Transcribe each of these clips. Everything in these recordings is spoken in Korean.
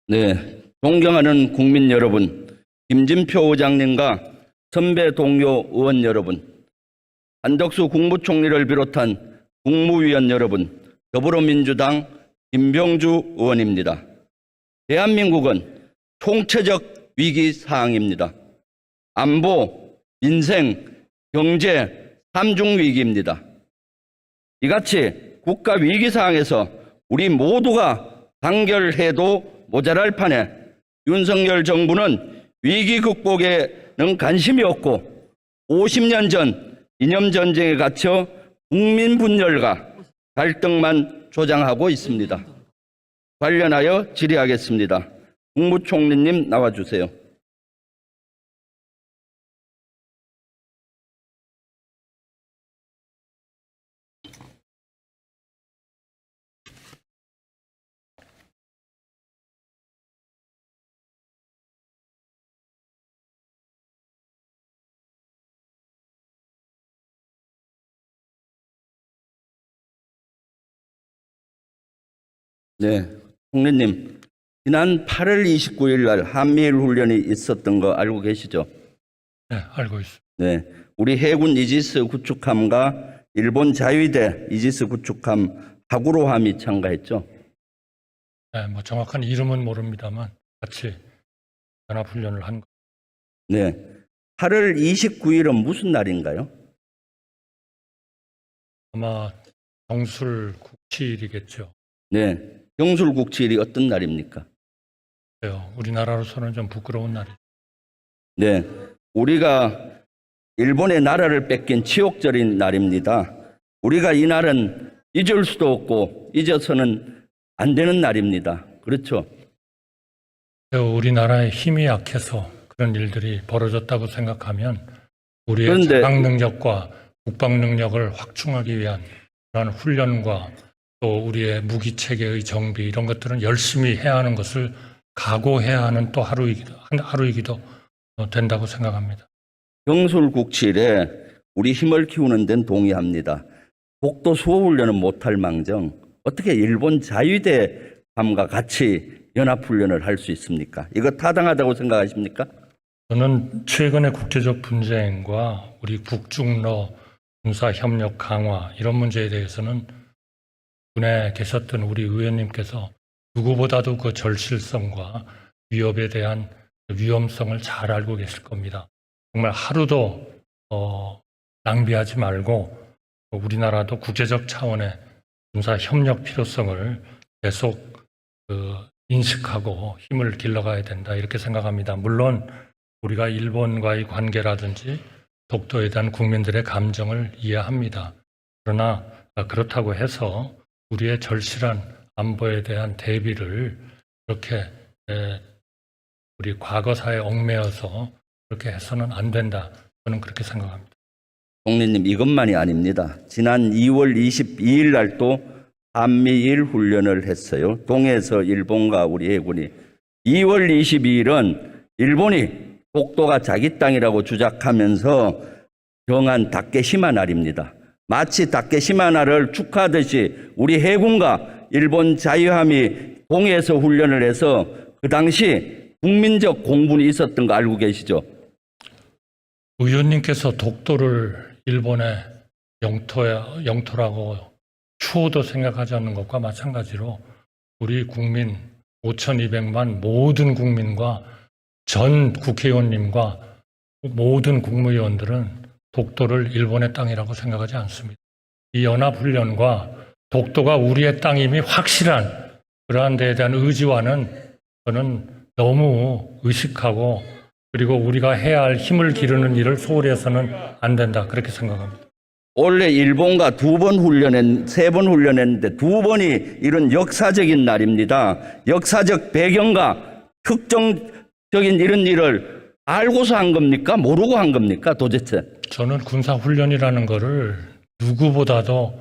네, 존경하는 국민 여러분, 김진표 의장님과 선배 동료 의원 여러분, 한덕수 국무총리를 비롯한 국무위원 여러분, 더불어민주당 김병주 의원입니다. 대한민국은 총체적 위기 상황입니다. 안보, 민생, 경제 삼중 위기입니다. 이같이 국가 위기 상황에서 우리 모두가 단결해도 모자랄 판에 윤석열 정부는 위기 극복에는 관심이 없고 50년 전 이념전쟁에 갇혀 국민 분열과 갈등만 조장하고 있습니다. 관련하여 질의하겠습니다. 국무총리님 나와주세요. 네, 총리님, 지난 8월 29일 날 한미일 훈련이 있었던 거 알고 계시죠? 네, 알고 있습니다. 네, 우리 해군 이지스 구축함과 일본 자위대 이지스 구축함 하구로함이 참가했죠? 네, 뭐 정확한 이름은 모릅니다만 같이 연합훈련을 한 거. 네, 8월 29일은 무슨 날인가요? 아마 정술 국치일이겠죠. 네, 경술국치일이 어떤 날입니까? 우리나라로서는 좀 부끄러운 날이죠. 네, 우리가 일본의 나라를 뺏긴 치욕절인 날입니다. 우리가 이 날은 잊을 수도 없고 잊어서는 안 되는 날입니다. 그렇죠? 우리나라의 힘이 약해서 그런 일들이 벌어졌다고 생각하면 우리의 그런데 자강 능력과 국방 능력을 확충하기 위한 그런 훈련과 또 우리의 무기 체계의 정비 이런 것들은 열심히 해야 하는 것을 각오해야 하는 또 하루이기도 된다고 생각합니다. 경술국치일에 우리 힘을 키우는 데는 동의합니다. 독도 수호훈련은 못할 망정 어떻게 일본 자위대함과 같이 연합훈련을 할 수 있습니까? 이거 타당하다고 생각하십니까? 저는 최근의 국제적 분쟁과 우리 북중러 군사협력 강화 이런 문제에 대해서는 군에 계셨던 우리 의원님께서 누구보다도 그 절실성과 위협에 대한 위험성을 잘 알고 계실 겁니다. 정말 하루도 낭비하지 말고 우리나라도 국제적 차원의 군사협력 필요성을 계속 인식하고 힘을 길러가야 된다 이렇게 생각합니다. 물론 우리가 일본과의 관계라든지 독도에 대한 국민들의 감정을 이해합니다. 그러나 그렇다고 해서 우리의 절실한 안보에 대한 대비를 그렇게 우리 과거사에 얽매여서 그렇게 해서는 안 된다. 저는 그렇게 생각합니다. 총리님, 이것만이 아닙니다. 지난 2월 22일 날 또 한미일 훈련을 했어요. 동해에서 일본과 우리 해군이. 2월 22일은 일본이 독도가 자기 땅이라고 주장하면서 정한 다케시마 날입니다. 마치 다케시마 날을 축하하듯이 우리 해군과 일본 자유함이 동해에서 훈련을 해서 그 당시 국민적 공분이 있었던 거 알고 계시죠? 의원님께서 독도를 일본의 영토라고 추호도 생각하지 않는 것과 마찬가지로 우리 국민 5,200만 모든 국민과 전 국회의원님과 모든 국무위원들은 독도를 일본의 땅이라고 생각하지 않습니다. 이 연합훈련과 독도가 우리의 땅임이 확실한 그러한 데에 대한 의지와는 저는 너무 의식하고 그리고 우리가 해야 할 힘을 기르는 일을 소홀히 해서는 안 된다 그렇게 생각합니다. 원래 일본과 2번 훈련했, 3번 훈련했는데 2번이 이런 역사적인 날입니다. 역사적 배경과 특정적인 이런 일을 알고서 한 겁니까? 모르고 한 겁니까? 도대체? 저는 군사훈련이라는 거를 누구보다도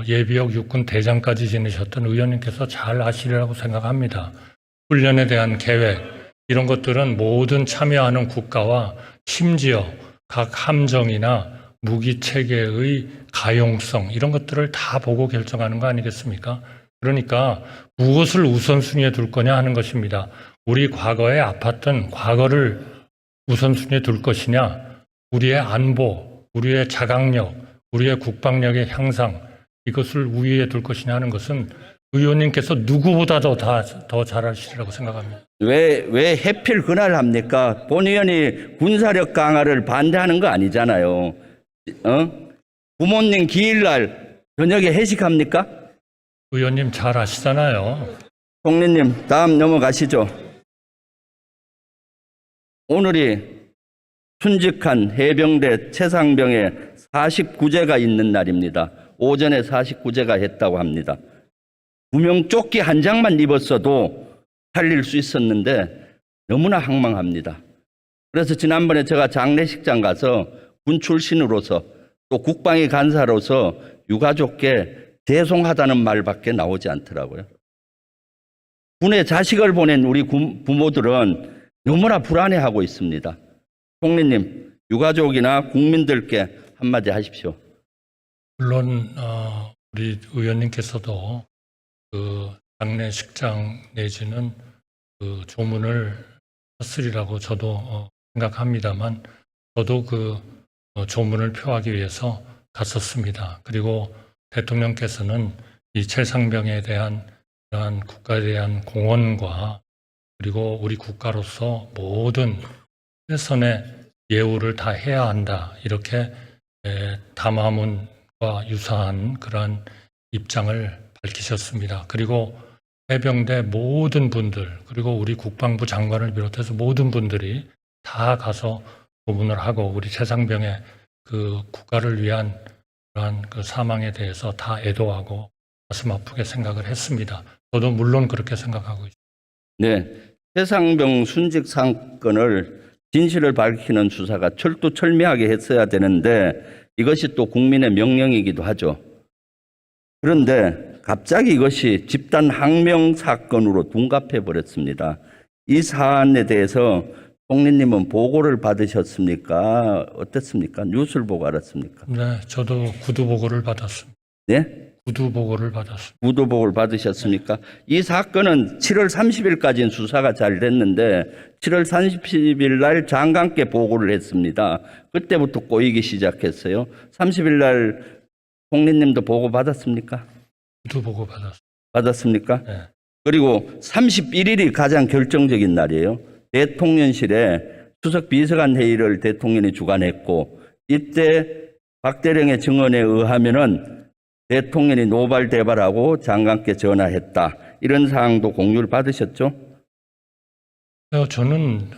예비역 육군 대장까지 지내셨던 의원님께서 잘 아시리라고 생각합니다. 훈련에 대한 계획 이런 것들은 모든 참여하는 국가와 심지어 각 함정이나 무기 체계의 가용성 이런 것들을 다 보고 결정하는 거 아니겠습니까? 그러니까 무엇을 우선순위에 둘 거냐 하는 것입니다. 우리 과거에 아팠던 과거를 우선순위에 둘 것이냐, 우리의 안보, 우리의 자강력, 우리의 국방력의 향상, 이것을 우위에 둘 것이냐 하는 것은 의원님께서 누구보다도 더 잘하시리라고 생각합니다. 왜 해필 그날 합니까? 본 의원이 군사력 강화를 반대하는 거 아니잖아요. 부모님 기일날 저녁에 회식합니까? 의원님 잘 아시잖아요. 총리님, 다음 넘어가시죠. 오늘이 순직한 해병대 최상병에 49제가 있는 날입니다. 오전에 49제가 했다고 합니다. 구명조끼 한 장만 입었어도 살릴 수 있었는데 너무나 황망합니다. 그래서 지난번에 제가 장례식장 가서 군 출신으로서 또 국방위 간사로서 유가족께 죄송하다는 말밖에 나오지 않더라고요. 군에 자식을 보낸 우리 부모들은 너무나 불안해하고 있습니다. 총리님, 유가족이나 국민들께 한마디 하십시오. 물론 우리 의원님께서도 그 장례식장 내지는 그 조문을 했으리라고 저도 생각합니다만, 저도 그 조문을 표하기 위해서 갔었습니다. 그리고 대통령께서는 이 최상병에 대한 그러한 국가에 대한 공헌과 그리고 우리 국가로서 모든 최선의 예우를 다 해야 한다, 이렇게 담화문과 유사한 그러한 입장을 밝히셨습니다. 그리고 해병대 모든 분들, 그리고 우리 국방부 장관을 비롯해서 모든 분들이 다 가서 조문을 하고 우리 최상병의 그 국가를 위한 그러한 그 사망에 대해서 다 애도하고 가슴 아프게 생각을 했습니다. 저도 물론 그렇게 생각하고 있습니다. 네, 최상병 순직 사건을 진실을 밝히는 수사가 철두철미하게 했어야 되는데 이것이 또 국민의 명령이기도 하죠. 그런데 갑자기 이것이 집단 항명 사건으로 둔갑해 버렸습니다. 이 사안에 대해서 총리님은 보고를 받으셨습니까? 어땠습니까? 뉴스를 보고 알았습니까? 네, 저도 구두 보고를 받았습니다. 네? 구두 보고를 받았습니다. 구두 보고를 받으셨습니까? 이 사건은 7월 30일까지는 수사가 잘 됐는데 7월 30일 날 장관께 보고를 했습니다. 그때부터 꼬이기 시작했어요. 30일 날 총리님도 보고 받았습니까? 구두 보고 받았습니다. 받았습니까? 네. 그리고 31일이 가장 결정적인 날이에요. 대통령실에 수석 비서관 회의를 대통령이 주관했고 이때 박대령의 증언에 의하면은 대통령이 노발대발하고 장관께 전화했다. 이런 사항도 공유를 받으셨죠? 저는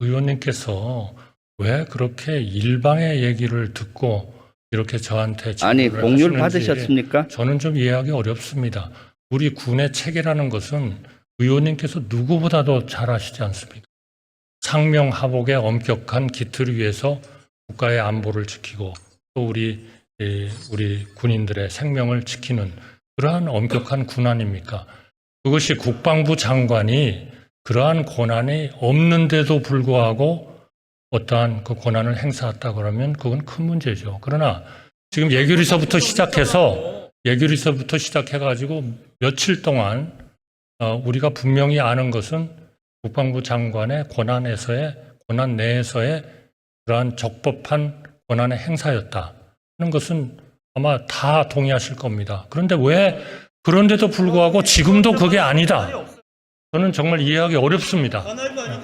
의원님께서 왜 그렇게 일방의 얘기를 듣고 이렇게 저한테 아니, 질문을 공유를 하시는지 받으셨습니까? 저는 좀 이해하기 어렵습니다. 우리 군의 체계라는 것은 의원님께서 누구보다도 잘 아시지 않습니까? 상명하복의 엄격한 기틀 위에서 국가의 안보를 지키고 또 우리 군인들의 생명을 지키는 그러한 엄격한 군 아닙니까? 그것이 국방부 장관이 그러한 권한이 없는데도 불구하고 어떠한 그 권한을 행사했다 그러면 그건 큰 문제죠. 그러나 지금 예규리서부터 시작해가지고 며칠 동안 우리가 분명히 아는 것은 국방부 장관의 권한 내에서의 그러한 적법한 권한의 행사였다 하는 것은 아마 다 동의하실 겁니다. 그런데 왜 그런데도 불구하고 지금도 그게 아니다. 저는 정말 이해하기 어렵습니다.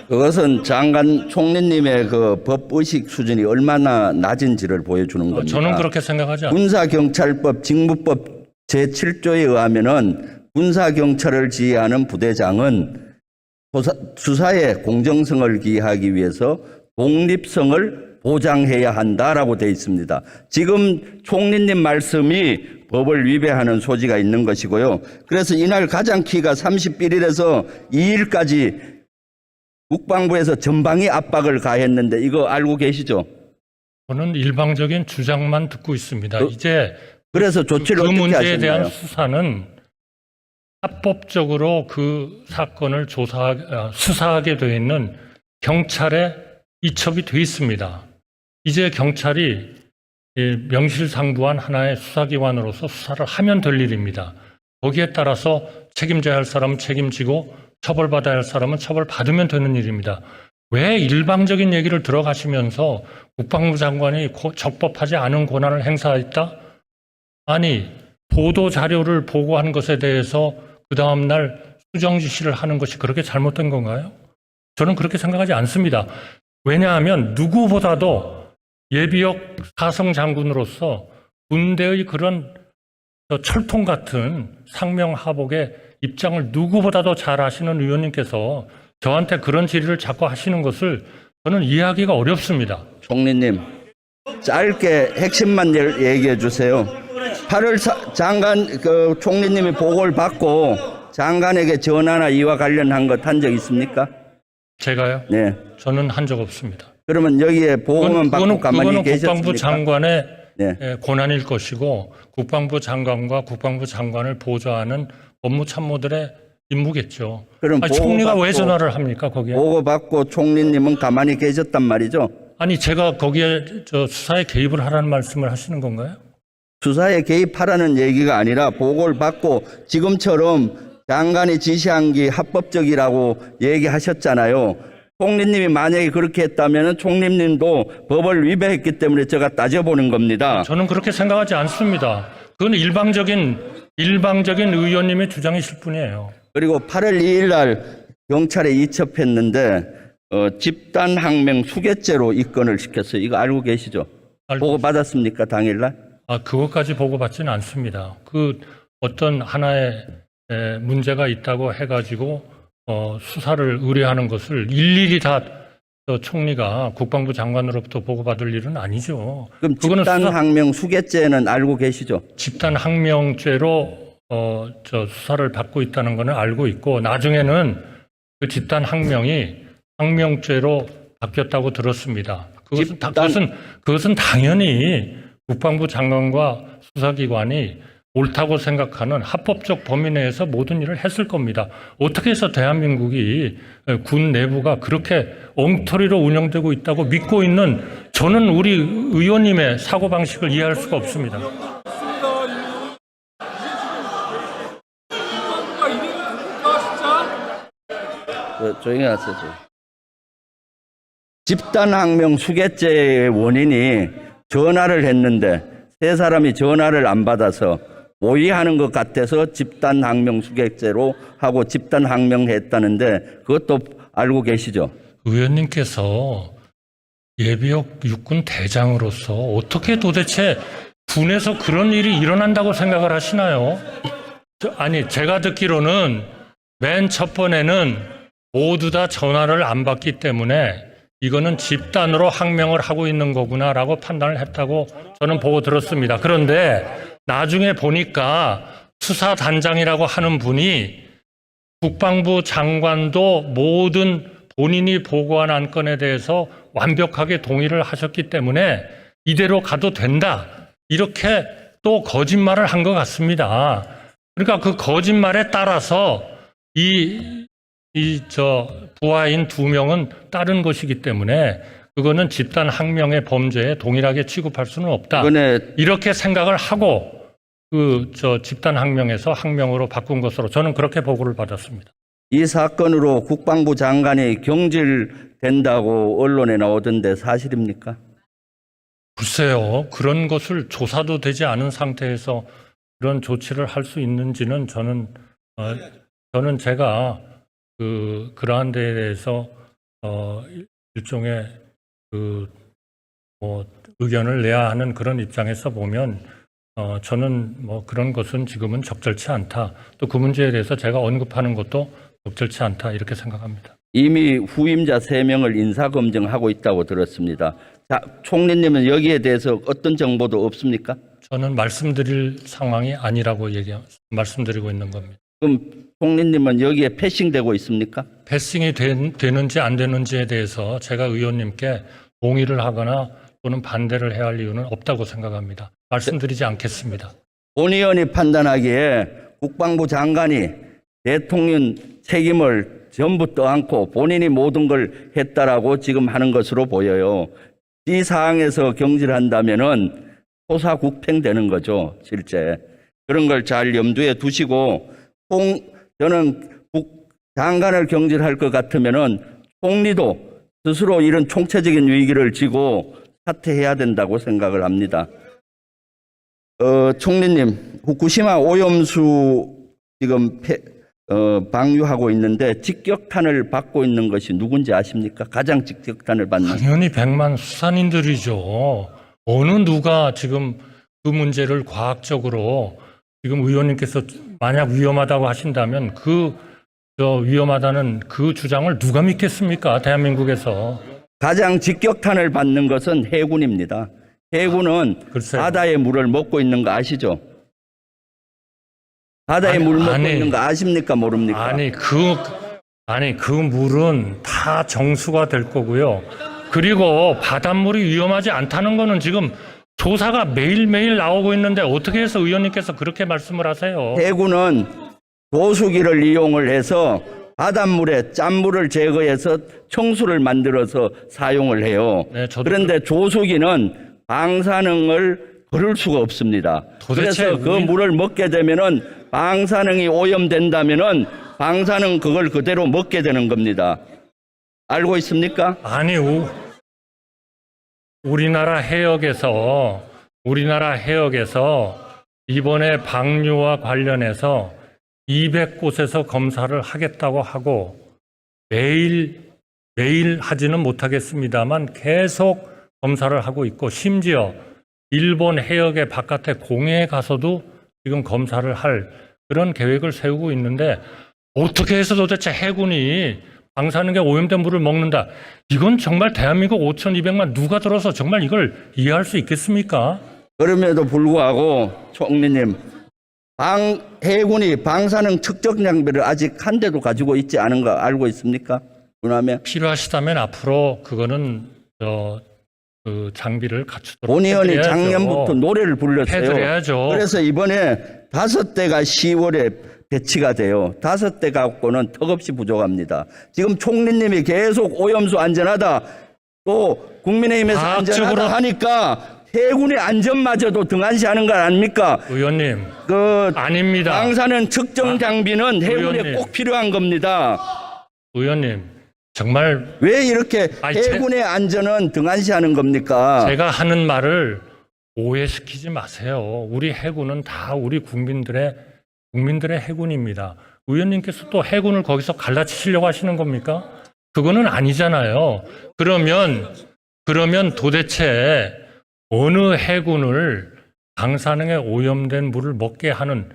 그것은 장관 총리님의 그 법의식 수준이 얼마나 낮은지를 보여주는 겁니다. 저는 그렇게 생각하지 않습니다. 군사경찰법 직무법 제7조에 의하면은 군사경찰을 지휘하는 부대장은 수사의 공정성을 기하기 위해서 독립성을 보장해야 한다라고 되어 있습니다. 지금 총리님 말씀이 법을 위배하는 소지가 있는 것이고요. 그래서 이날 가장 키가 31일에서 2일까지 국방부에서 전방위 압박을 가했는데 이거 알고 계시죠? 저는 일방적인 주장만 듣고 있습니다. 이제 그래서 조치를 그 어떻게 문제에 하셨나요? 대한 수사는 합법적으로 그 사건을 수사하게 되어 있는 경찰에 이첩이 되어 있습니다. 이제 경찰이 명실상부한 하나의 수사기관으로서 수사를 하면 될 일입니다. 거기에 따라서 책임져야 할 사람은 책임지고 처벌받아야 할 사람은 처벌받으면 되는 일입니다. 왜 일방적인 얘기를 들어가시면서 국방부 장관이 적법하지 않은 권한을 행사했다? 아니, 보도 자료를 보고한 것에 대해서 그 다음날 수정 지시를 하는 것이 그렇게 잘못된 건가요? 저는 그렇게 생각하지 않습니다. 왜냐하면 누구보다도 예비역 사성 장군으로서 군대의 그런 철통 같은 상명하복의 입장을 누구보다도 잘 아시는 의원님께서 저한테 그런 질의를 자꾸 하시는 것을 저는 이해하기가 어렵습니다. 총리님, 짧게 핵심만 얘기해 주세요. 8월 장관, 총리님이 보고를 받고 장관에게 전화나 이와 관련한 것 한 적 있습니까? 제가요? 네. 저는 한 적 없습니다. 그러면 여기에 보고만 받고 가만히 계셨습니까? 국방부 장관의 네. 권한일 것이고 국방부 장관과 국방부 장관을 보좌하는 업무참모들의 임무겠죠. 그럼 총리가 왜 보고받고- 전화를 합니까 거기에? 보고받고 총리님은 가만히 계셨단 말이죠. 아니 제가 거기에 수사에 개입을 하라는 말씀을 하시는 건가요? 수사에 개입하라는 얘기가 아니라 보고를 받고 지금처럼 장관이 지시한 게 합법적이라고 얘기하셨잖아요. 총리님이 만약에 그렇게 했다면 총리님도 법을 위배했기 때문에 제가 따져보는 겁니다. 저는 그렇게 생각하지 않습니다. 그건 일방적인 의원님의 주장이실 뿐이에요. 그리고 8월 2일 날 경찰에 이첩했는데 집단항명 수괴죄로 입건을 시켰어요. 이거 알고 계시죠? 보고 받았습니까? 당일날? 그것까지 보고받지는 않습니다. 그 어떤 하나의 문제가 있다고 해가지고 수사를 의뢰하는 것을 일일이 다 총리가 국방부 장관으로부터 보고받을 일은 아니죠. 그럼 그거는 집단항명 수괴죄는 알고 계시죠? 집단항명죄로 수사를 받고 있다는 것은 알고 있고 나중에는 그 집단항명이 항명죄로 바뀌었다고 들었습니다. 그것은 당연히 국방부 장관과 수사기관이 옳다고 생각하는 합법적 범위 내에서 모든 일을 했을 겁니다. 어떻게 해서 대한민국이 군 내부가 그렇게 엉터리로 운영되고 있다고 믿고 있는 저는 우리 의원님의 사고방식을 이해할 수가 없습니다. 조용히 하세요. 집단항명 수괴죄의 원인이 전화를 했는데 세 사람이 전화를 안 받아서 모의하는 것 같아서 집단항명 수괴죄로 하고 집단항명했다는데 그것도 알고 계시죠? 의원님께서 예비역 육군 대장으로서 어떻게 도대체 군에서 그런 일이 일어난다고 생각을 하시나요? 제가 듣기로는 맨 첫 번에는 모두 다 전화를 안 받기 때문에 이거는 집단으로 항명을 하고 있는 거구나라고 판단을 했다고 저는 보고 들었습니다. 그런데 나중에 보니까 수사단장이라고 하는 분이 국방부 장관도 모든 본인이 보고한 안건에 대해서 완벽하게 동의를 하셨기 때문에 이대로 가도 된다. 이렇게 또 거짓말을 한 것 같습니다. 그러니까 그 거짓말에 따라서 부하인 2명은 따른 것이기 때문에 그거는 집단 항명의 범죄에 동일하게 취급할 수는 없다. 이렇게 생각을 하고 집단 항명에서 항명으로 바꾼 것으로 저는 그렇게 보고를 받았습니다. 이 사건으로 국방부 장관이 경질된다고 언론에 나오던데 사실입니까? 글쎄요. 그런 것을 조사도 되지 않은 상태에서 그런 조치를 할 수 있는지는 저는 제가 그러한 데에 대해서 일종의 의견을 내야 하는 그런 입장에서 보면 저는 그런 것은 지금은 적절치 않다. 또 그 문제에 대해서 제가 언급하는 것도 적절치 않다 이렇게 생각합니다. 이미 후임자 3명을 인사검증하고 있다고 들었습니다. 자, 총리님은 여기에 대해서 어떤 정보도 없습니까? 저는 말씀드릴 상황이 아니라고 말씀드리고 있는 겁니다. 그럼 총리님은 여기에 패싱되고 있습니까? 패싱이 되는지 안 되는지에 대해서 제가 의원님께 동의를 하거나 또는 반대를 해야 할 이유는 없다고 생각합니다. 말씀드리지 않겠습니다. 본 의원이 판단하기에 국방부 장관이 대통령 책임을 전부 떠안고 본인이 모든 걸 했다라고 지금 하는 것으로 보여요. 이 사항에서 경질한다면은 토사구팽되는 거죠, 실제. 그런 걸 잘 염두에 두시고 저는 장관을 경질할 것 같으면은 총리도 스스로 이런 총체적인 위기를 지고 사퇴해야 된다고 생각을 합니다. 총리님, 후쿠시마 오염수 지금 방류하고 있는데 직격탄을 받고 있는 것이 누군지 아십니까? 가장 직격탄을 받는. 당연히 백만 수산인들이죠. 어느 누가 지금 그 문제를 과학적으로 지금 의원님께서 만약 위험하다고 하신다면 위험하다는 그 주장을 누가 믿겠습니까? 대한민국에서. 가장 직격탄을 받는 것은 해군입니다. 해군은 글쎄요. 바다의 물을 먹고 있는 거 아시죠? 바다의 물 먹고 있는 거 아십니까? 모릅니까? 그 물은 다 정수가 될 거고요. 그리고 바닷물이 위험하지 않다는 거는 지금 조사가 매일매일 나오고 있는데 어떻게 해서 의원님께서 그렇게 말씀을 하세요? 해군은 조수기를 이용을 해서 바닷물에 짠물을 제거해서 청수를 만들어서 사용을 해요. 네, 그런데 조수기는 방사능을 거를 수가 없습니다. 그래서 그 물을 먹게 되면은 방사능이 오염된다면은 방사능 그걸 그대로 먹게 되는 겁니다. 알고 있습니까? 아니, 우리나라 해역에서 이번에 방류와 관련해서 200곳에서 검사를 하겠다고 하고 매일 하지는 못하겠습니다만 계속 검사를 하고 있고 심지어 일본 해역의 바깥에 공해에 가서도 지금 검사를 할 그런 계획을 세우고 있는데 어떻게 해서 도대체 해군이 방사능에 오염된 물을 먹는다. 이건 정말 대한민국 5,200만 누가 들어서 정말 이걸 이해할 수 있겠습니까? 그럼에도 불구하고 총리님, 해군이 방사능 측정 장비를 아직 한 대도 가지고 있지 않은 거 알고 있습니까? 그러면 필요하시다면 앞으로 그거는 그 장비를 갖추도록 본 의원이 해드려야죠. 작년부터 노래를 불렀어요. 해드려야죠. 그래서 이번에 5대가 10월에 배치가 돼요. 5대 갖고는 턱없이 부족합니다. 지금 총리님이 계속 오염수 안전하다, 또 국민의힘에서 안전하다 하니까 해군의 안전마저도 등한시하는 거 아닙니까? 의원님, 아닙니다. 방사능 측정 장비는 해군에 의원님. 꼭 필요한 겁니다. 의원님, 정말 왜 이렇게 해군의 안전은 등한시하는 겁니까? 제가 하는 말을 오해시키지 마세요. 우리 해군은 다 우리 국민들의 해군입니다. 의원님께서 또 해군을 거기서 갈라치시려고 하시는 겁니까? 그거는 아니잖아요. 그러면 도대체 어느 해군을 방사능에 오염된 물을 먹게 하는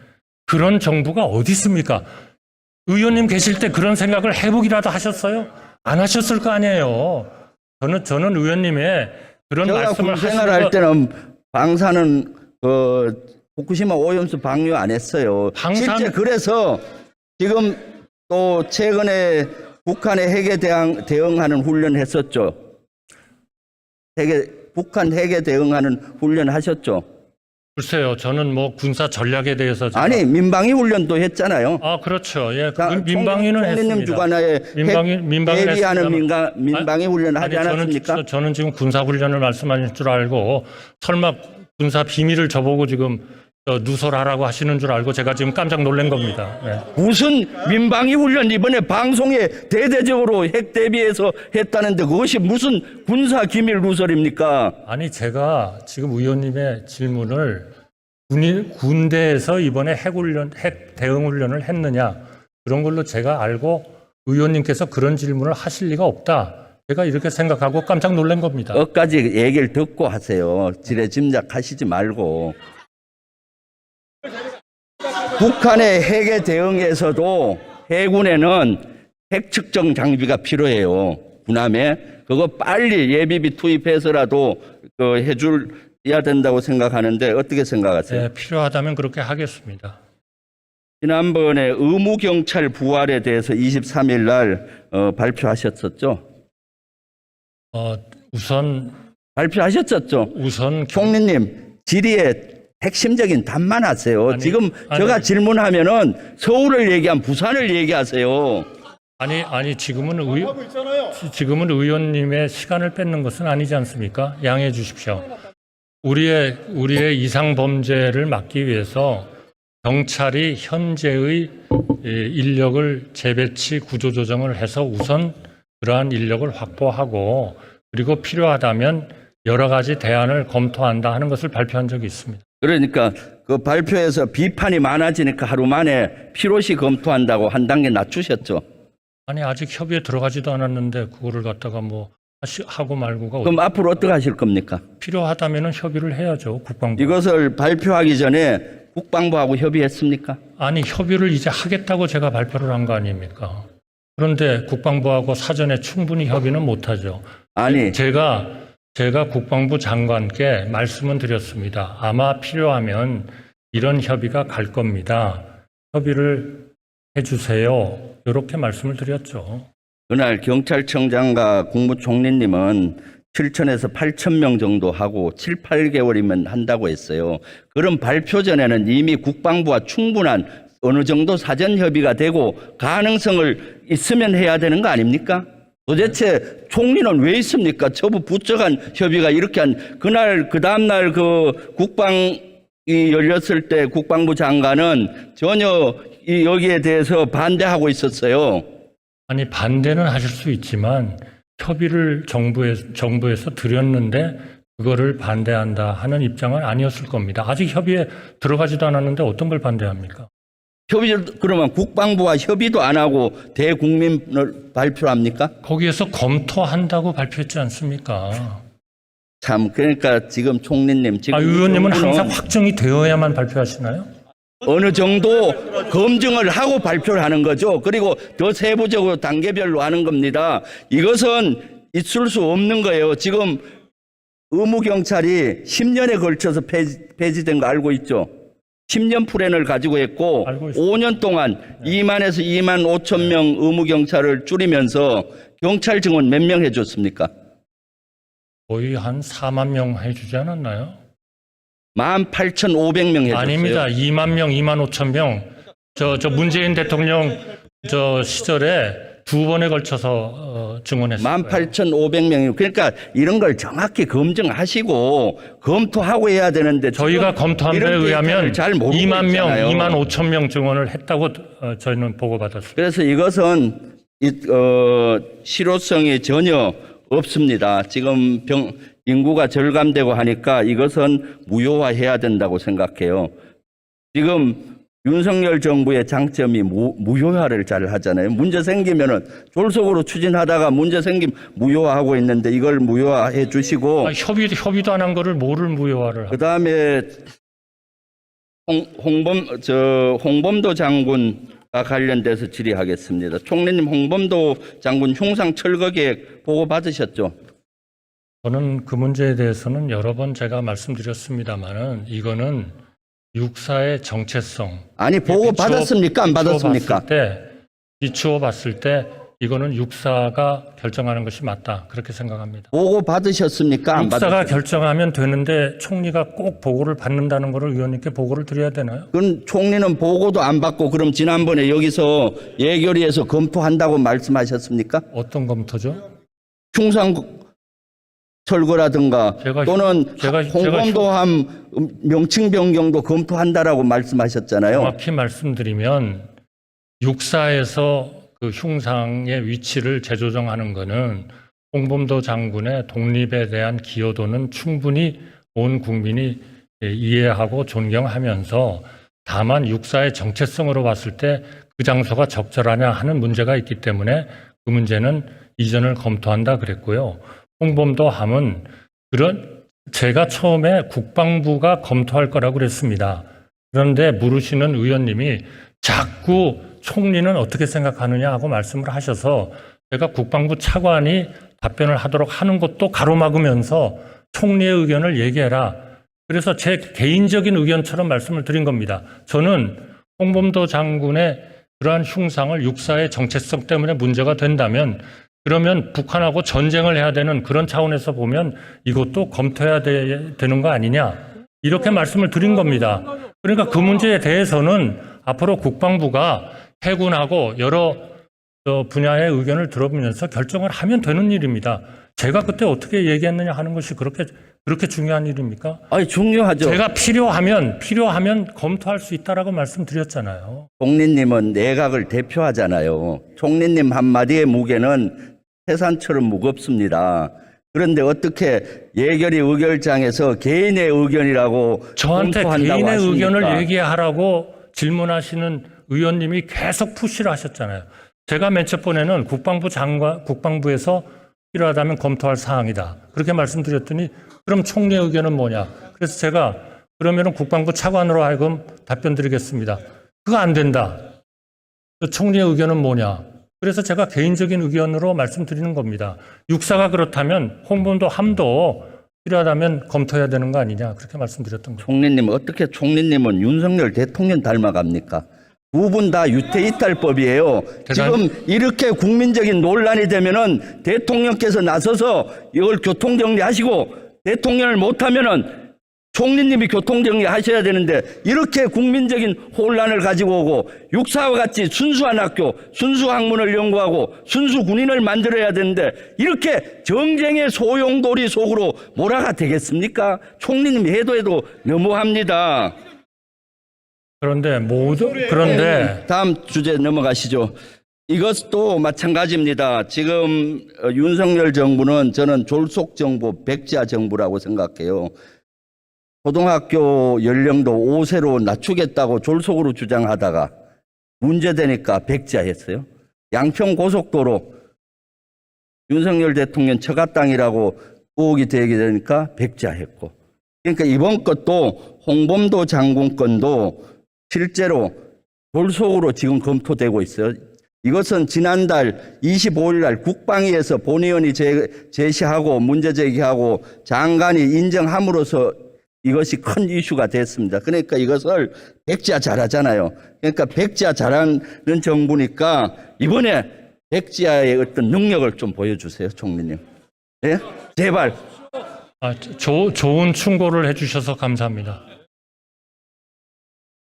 그런 정부가 어디 있습니까? 의원님 계실 때 그런 생각을 해보기라도 하셨어요? 안 하셨을 거 아니에요. 저는 의원님의 그런 말씀을 생활할 때는 방사능 후쿠시마 오염수 방류 안 했어요. 실제 그래서 지금 또 최근에 북한의 핵에 대응하는 훈련 했었죠. 북한 핵에 대응하는 훈련 하셨죠. 글쎄요, 저는 뭐 군사 전략에 대해서 아니 민방위 훈련도 했잖아요. 아 그렇죠. 예, 민방위는 했습니다. 총리님 주관하에 대비하는 민방위 훈련 하지 않았습니까? 저는 지금 군사 훈련을 말씀하실 줄 알고 설마 군사 비밀을 저보고 지금 누설하라고 하시는 줄 알고 제가 지금 깜짝 놀란 겁니다. 네. 무슨 민방위 훈련 이번에 방송에 대대적으로 핵 대비해서 했다는데 그것이 무슨 군사 기밀 누설입니까? 아니 제가 지금 의원님의 질문을 군대에서 이번에 핵 대응 훈련을 했느냐 그런 걸로 제가 알고 의원님께서 그런 질문을 하실 리가 없다. 제가 이렇게 생각하고 깜짝 놀란 겁니다. 끝까지 얘기를 듣고 하세요. 지레짐작하시지 말고. 북한의 핵에 대응해서도 해군에는 핵 측정 장비가 필요해요. 군함에 그거 빨리 예비비 투입해서라도 해줘야 된다고 생각하는데 어떻게 생각하세요? 네, 필요하다면 그렇게 하겠습니다. 지난번에 의무경찰 부활에 대해서 23일 날 발표하셨었죠? 발표하셨었죠? 총리님 질의에 핵심적인 답만 하세요. 지금 제가 질문하면은 서울을 얘기한 부산을 얘기하세요. 아니 지금은 의원님의 시간을 뺏는 것은 아니지 않습니까? 양해해 주십시오. 우리의 이상 범죄를 막기 위해서 경찰이 현재의 인력을 재배치 구조조정을 해서 우선 그러한 인력을 확보하고 그리고 필요하다면 여러 가지 대안을 검토한다 하는 것을 발표한 적이 있습니다. 그러니까 그 발표에서 비판이 많아지니까 하루 만에 필요시 검토한다고 한 단계 낮추셨죠. 아니 아직 협의에 들어가지도 않았는데 그거를 갖다가 뭐 하고 말고가 그럼 앞으로 어떻게 하실 겁니까? 필요하다면은 협의를 해야죠. 국방부. 이것을 발표하기 전에 국방부하고 협의했습니까? 아니 협의를 이제 하겠다고 제가 발표를 한 거 아닙니까? 그런데 국방부하고 사전에 충분히 협의는 못하죠. 아니, 제가 국방부 장관께 말씀은 드렸습니다. 아마 필요하면 이런 협의가 갈 겁니다. 협의를 해주세요. 이렇게 말씀을 드렸죠. 그날 경찰청장과 국무총리님은 7천에서 8천 명 정도 하고 7, 8개월이면 한다고 했어요. 그런 발표 전에는 이미 국방부와 충분한 어느 정도 사전 협의가 되고 가능성을 있으면 해야 되는 거 아닙니까? 도대체 총리는 왜 있습니까? 저부 부처 간 협의가 이렇게 그날 그 다음날 그 국방이 열렸을 때 국방부 장관은 전혀 여기에 대해서 반대하고 있었어요. 아니 반대는 하실 수 있지만 협의를 정부에서 드렸는데 그거를 반대한다 하는 입장은 아니었을 겁니다. 아직 협의에 들어가지도 않았는데 어떤 걸 반대합니까? 그러면 국방부와 협의도 안 하고 대국민을 발표합니까? 거기에서 검토한다고 발표했지 않습니까? 참, 그러니까 지금 총리님, 지금 의원님은 정부는 항상 확정이 되어야만 발표하시나요? 어느 정도 검증을 하고 발표를 하는 거죠. 그리고 더 세부적으로 단계별로 하는 겁니다. 이것은 있을 수 없는 거예요. 지금 의무경찰이 10년에 걸쳐서 폐지된 거 알고 있죠? 10년 플랜을 가지고 했고 알고 있습니다. 5년 동안 2만에서 2만 5천 명 의무경찰을 줄이면서 경찰 증원 몇 명 해줬습니까? 거의 한 4만 명 해주지 않았나요? 18,500명 해줬어요. 아닙니다. 2만 명, 2만 5천 명. 저 문재인 대통령 시절에 두 번에 걸쳐서 증언했어요. 18,500명이요. 그러니까 이런 걸 정확히 검증하시고 검토하고 해야 되는데 저희가 검토한 바에 의하면 잘 모르고 2만 명, 있잖아요. 2만 5천 명 증언을 했다고 저희는 보고받았습니다. 그래서 이것은 실효성이 전혀 없습니다. 지금 인구가 절감되고 하니까 이것은 무효화해야 된다고 생각해요. 지금 윤석열 정부의 장점이 무효화를 잘 하잖아요. 문제 생기면은 졸속으로 추진하다가 문제 생기면 무효화하고 있는데 이걸 무효화해 주시고. 협의도 안 한 거를 뭐를 무효화를 하고. 그 다음에 홍범도 장군과 관련돼서 질의하겠습니다. 총리님, 홍범도 장군 흉상 철거 계획 보고 받으셨죠? 저는 그 문제에 대해서는 여러 번 제가 말씀드렸습니다만은 이거는 육사의 정체성. 아니, 보고 받았습니까? 안 받았습니까? 비추어 봤을 때 이거는 육사가 결정하는 것이 맞다. 그렇게 생각합니다. 보고 받으셨습니까? 안 육사가 받으셨습니까? 결정하면 되는데 총리가 꼭 보고를 받는다는 것을 의원님께 보고를 드려야 되나요? 그럼 총리는 보고도 안 받고 그럼 지난번에 여기서 예결위에서 검토한다고 말씀하셨습니까? 어떤 검토죠? 흉상 철거라든가 또는 홍범도함 명칭 변경도 검토한다라고 말씀하셨잖아요. 정확히 말씀드리면 육사에서 그 흉상의 위치를 재조정하는 것은 홍범도 장군의 독립에 대한 기여도는 충분히 온 국민이 이해하고 존경하면서 다만 육사의 정체성으로 봤을 때 그 장소가 적절하냐 하는 문제가 있기 때문에 그 문제는 이전을 검토한다 그랬고요. 홍범도 함은 제가 처음에 국방부가 검토할 거라고 그랬습니다. 그런데 물으시는 의원님이 자꾸 총리는 어떻게 생각하느냐 하고 말씀을 하셔서 제가 국방부 차관이 답변을 하도록 하는 것도 가로막으면서 총리의 의견을 얘기해라. 그래서 제 개인적인 의견처럼 말씀을 드린 겁니다. 저는 홍범도 장군의 그러한 흉상을 육사의 정체성 때문에 문제가 된다면 그러면 북한하고 전쟁을 해야 되는 그런 차원에서 보면 이것도 검토해야 되는 거 아니냐 이렇게 말씀을 드린 겁니다. 그러니까 그 문제에 대해서는 앞으로 국방부가 해군하고 여러 분야의 의견을 들어보면서 결정을 하면 되는 일입니다. 제가 그때 어떻게 얘기했느냐 하는 것이 그렇게 중요한 일입니까? 아니, 중요하죠. 제가 필요하면 검토할 수 있다라고 말씀드렸잖아요. 총리님은 내각을 대표하잖아요. 총리님 한마디의 무게는 태산처럼 무겁습니다. 그런데 어떻게 예결위 의결장에서 개인의 의견이라고 저한테 검토한다고 개인의 하십니까? 의견을 얘기하라고 질문하시는 의원님이 계속 푸시를 하셨잖아요. 제가 맨 첫 번에는 국방부에서 필요하다면 검토할 사항이다. 그렇게 말씀드렸더니 그럼 총리의 의견은 뭐냐. 그래서 제가 그러면은 국방부 차관으로 하여금 답변 드리겠습니다. 그거 안 된다. 총리의 의견은 뭐냐. 그래서 제가 개인적인 의견으로 말씀드리는 겁니다. 육사가 그렇다면 홍범도 함도 필요하다면 검토해야 되는 거 아니냐. 그렇게 말씀드렸던 거예요. 총리님, 어떻게 총리님은 윤석열 대통령 닮아갑니까? 두 분 다 유태이탈법이에요. 지금 이렇게 국민적인 논란이 되면은 대통령께서 나서서 이걸 교통정리하시고 대통령을 못하면은 총리님이 교통정리 하셔야 되는데 이렇게 국민적인 혼란을 가지고 오고 육사와 같이 순수한 학교, 순수학문을 연구하고 순수군인을 만들어야 되는데 이렇게 정쟁의 소용돌이 속으로 몰아가 되겠습니까? 총리님이 해도 너무합니다. 그런데 다음 주제 넘어가시죠. 이것도 마찬가지입니다. 지금 윤석열 정부는 저는 졸속 정부, 백지화 정부라고 생각해요. 초등학교 연령도 5세로 낮추겠다고 졸속으로 주장하다가 문제되니까 백지화했어요. 양평 고속도로 윤석열 대통령 처가 땅이라고 의혹이 되게 되니까 백지화했고, 그러니까 이번 것도 홍범도 장군 건도 실제로 졸속으로 지금 검토되고 있어요. 이것은 지난달 25일 날 국방위에서 본의원이 제시하고 문제 제기하고 장관이 인정함으로써 이것이 큰 이슈가 됐습니다. 그러니까 이것을 백지화 잘하잖아요. 그러니까 백지화 잘하는 정부니까 이번에 백지화의 어떤 능력을 좀 보여주세요, 총리님. 예? 제발. 좋은 충고를 해주셔서 감사합니다.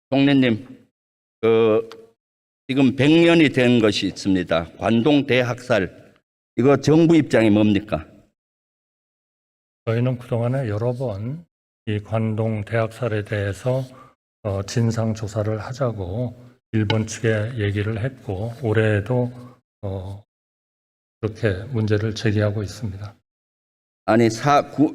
총리님, 지금 100년이 된 것이 있습니다. 관동 대학살. 이거 정부 입장이 뭡니까? 저희는 그동안에 여러 번 이 관동 대학살에 대해서 진상 조사를 하자고 일본 측에 얘기를 했고 올해에도 그렇게 문제를 제기하고 있습니다. 아니,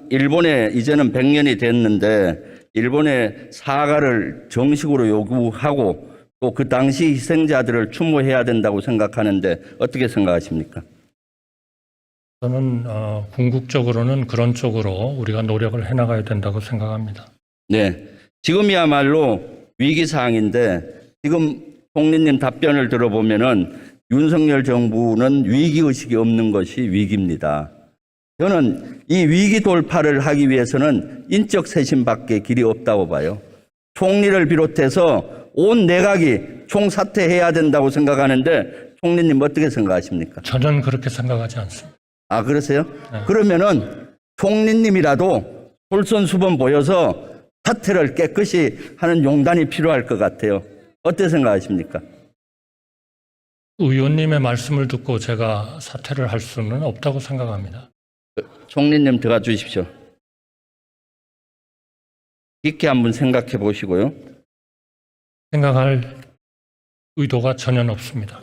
일본에 이제는 100년이 됐는데 일본의 사과를 정식으로 요구하고 또 그 당시 희생자들을 추모해야 된다고 생각하는데 어떻게 생각하십니까? 저는 궁극적으로는 그런 쪽으로 우리가 노력을 해나가야 된다고 생각합니다. 네, 지금이야말로 위기사항인데 지금 총리님 답변을 들어보면은 윤석열 정부는 위기의식이 없는 것이 위기입니다. 저는 이 위기 돌파를 하기 위해서는 인적 쇄신밖에 길이 없다고 봐요. 총리를 비롯해서 온 내각이 총사퇴해야 된다고 생각하는데 총리님 어떻게 생각하십니까? 저는 그렇게 생각하지 않습니다. 아, 그러세요? 네. 그러면은 총리님이라도 솔선수범 보여서 사퇴를 깨끗이 하는 용단이 필요할 것 같아요. 어떻게 생각하십니까? 의원님의 말씀을 듣고 제가 사퇴를 할 수는 없다고 생각합니다. 총리님 들어가 주십시오. 깊게 한번 생각해 보시고요. 생각할 의도가 전혀 없습니다.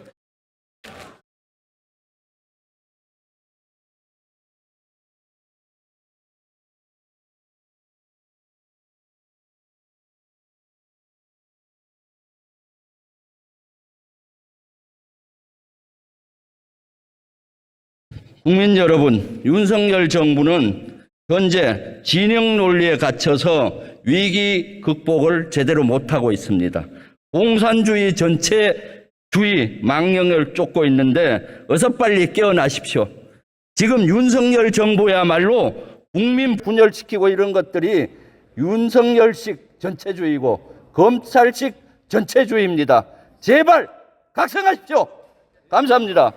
국민 여러분, 윤석열 정부는 현재 진영 논리에 갇혀서 위기 극복을 제대로 못하고 있습니다. 공산주의 전체주의 망령을 쫓고 있는데 어서 빨리 깨어나십시오. 지금 윤석열 정부야말로 국민 분열시키고 이런 것들이 윤석열식 전체주의고 검찰식 전체주의입니다. 제발 각성하십시오. 감사합니다.